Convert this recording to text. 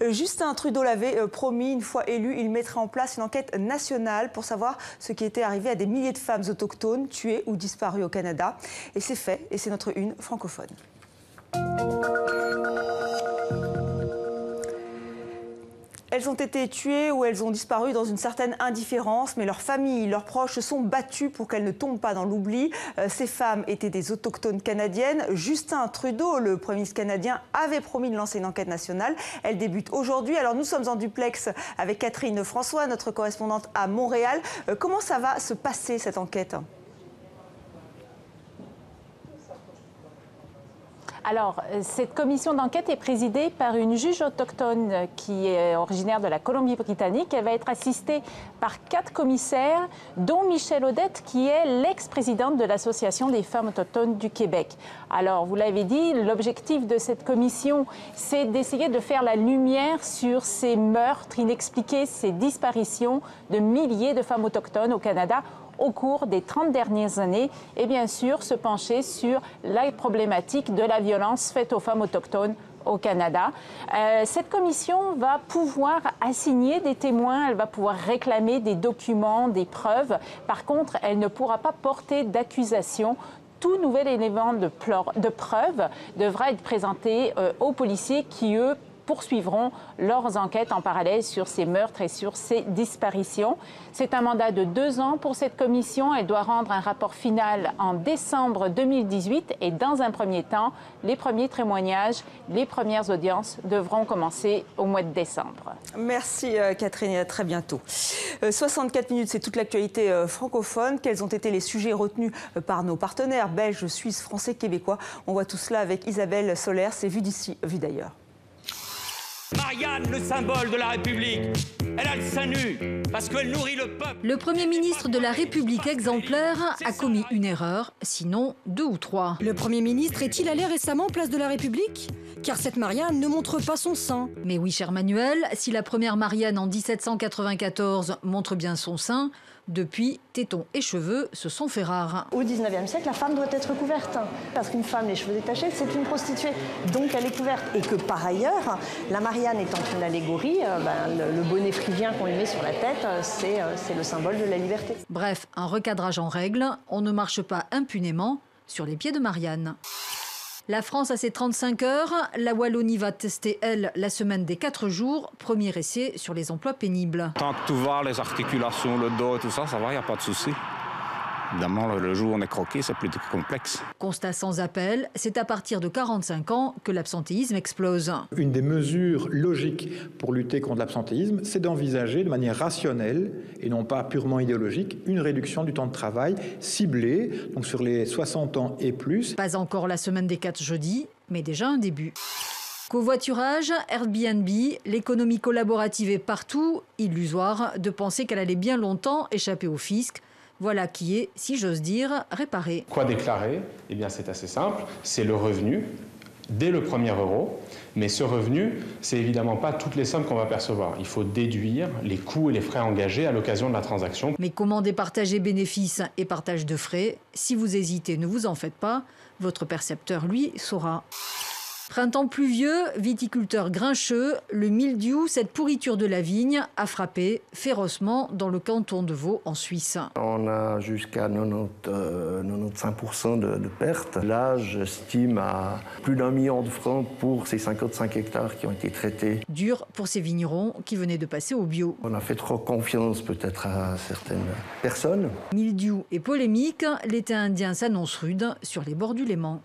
Justin Trudeau l'avait promis, une fois élu, il mettrait en place une enquête nationale pour savoir ce qui était arrivé à des milliers de femmes autochtones tuées ou disparues au Canada. Et c'est fait, et c'est notre une francophone. Elles ont été tuées ou elles ont disparu dans une certaine indifférence, mais leurs familles, leurs proches se sont battus pour qu'elles ne tombent pas dans l'oubli. Ces femmes étaient des autochtones canadiennes. Justin Trudeau, le Premier ministre canadien, avait promis de lancer une enquête nationale. Elle débute aujourd'hui. Alors nous sommes en duplex avec Catherine François, notre correspondante à Montréal. Comment ça va se passer cette enquête ? Alors, cette commission d'enquête est présidée par une juge autochtone qui est originaire de la Colombie-Britannique. Elle va être assistée par 4 commissaires, dont Michèle Audette, qui est l'ex-présidente de l'Association des femmes autochtones du Québec. Alors, vous l'avez dit, l'objectif de cette commission, c'est d'essayer de faire la lumière sur ces meurtres inexpliqués, ces disparitions de milliers de femmes autochtones au Canada au cours des 30 dernières années et bien sûr se pencher sur la problématique de la violence faite aux femmes autochtones au Canada. Cette commission va pouvoir assigner des témoins, elle va pouvoir réclamer des documents, des preuves. Par contre, elle ne pourra pas porter d'accusation. Tout nouvel élément de preuve devra être présenté aux policiers qui, eux, poursuivront leurs enquêtes en parallèle sur ces meurtres et sur ces disparitions. C'est un mandat de 2 ans pour cette commission. Elle doit rendre un rapport final en décembre 2018 et dans un premier temps, les premiers témoignages, les premières audiences devront commencer au mois de décembre. Merci Catherine et à très bientôt. 64 minutes, c'est toute l'actualité francophone. Quels ont été les sujets retenus par nos partenaires belges, suisses, français, québécois? On voit tout cela avec Isabelle Soler. C'est vu d'ici, vu d'ailleurs. Marianne, le symbole de la République, elle a le sein nu parce qu'elle nourrit le peuple. Le Premier ministre de la République exemplaire a commis une erreur, sinon 2 ou 3. Le Premier ministre est-il allé récemment place de la République? Car cette Marianne ne montre pas son sein. Mais oui, cher Manuel, si la première Marianne en 1794 montre bien son sein, depuis, tétons et cheveux se sont fait rares. Au 19e siècle, la femme doit être couverte. Parce qu'une femme, les cheveux détachés, c'est une prostituée. Donc elle est couverte. Et que par ailleurs, la Marianne étant une allégorie, le bonnet phrygien qu'on lui met sur la tête, c'est le symbole de la liberté. Bref, un recadrage en règle. On ne marche pas impunément sur les pieds de Marianne. La France a ses 35 heures. La Wallonie va tester, elle, la semaine des 4 jours. Premier essai sur les emplois pénibles. Tant que tout va, les articulations, le dos et tout ça, ça va, il n'y a pas de souci. Évidemment, le jour où on est croqué, c'est plus complexe. Constat sans appel, c'est à partir de 45 ans que l'absentéisme explose. Une des mesures logiques pour lutter contre l'absentéisme, c'est d'envisager de manière rationnelle et non pas purement idéologique, une réduction du temps de travail ciblée, donc sur les 60 ans et plus. Pas encore la semaine des 4 jeudis, mais déjà un début. Covoiturage, Airbnb, l'économie collaborative est partout. Illusoire de penser qu'elle allait bien longtemps échapper au fisc. Voilà qui est, si j'ose dire, réparé. Quoi déclarer? Eh bien, c'est assez simple. C'est le revenu dès le premier euro. Mais ce revenu, c'est évidemment pas toutes les sommes qu'on va percevoir. Il faut déduire les coûts et les frais engagés à l'occasion de la transaction. Mais comment départager bénéfices et partage de frais? Si vous hésitez, ne vous en faites pas. Votre percepteur, lui, saura. Printemps pluvieux, viticulteur grincheux, le mildiou, cette pourriture de la vigne, a frappé férocement dans le canton de Vaud en Suisse. On a jusqu'à 95% de pertes. Là, j'estime à plus d'1 million de francs pour ces 55 hectares qui ont été traités. Dur pour ces vignerons qui venaient de passer au bio. On a fait trop confiance peut-être à certaines personnes. Mildiou et polémique, l'été indien s'annonce rude sur les bords du Léman.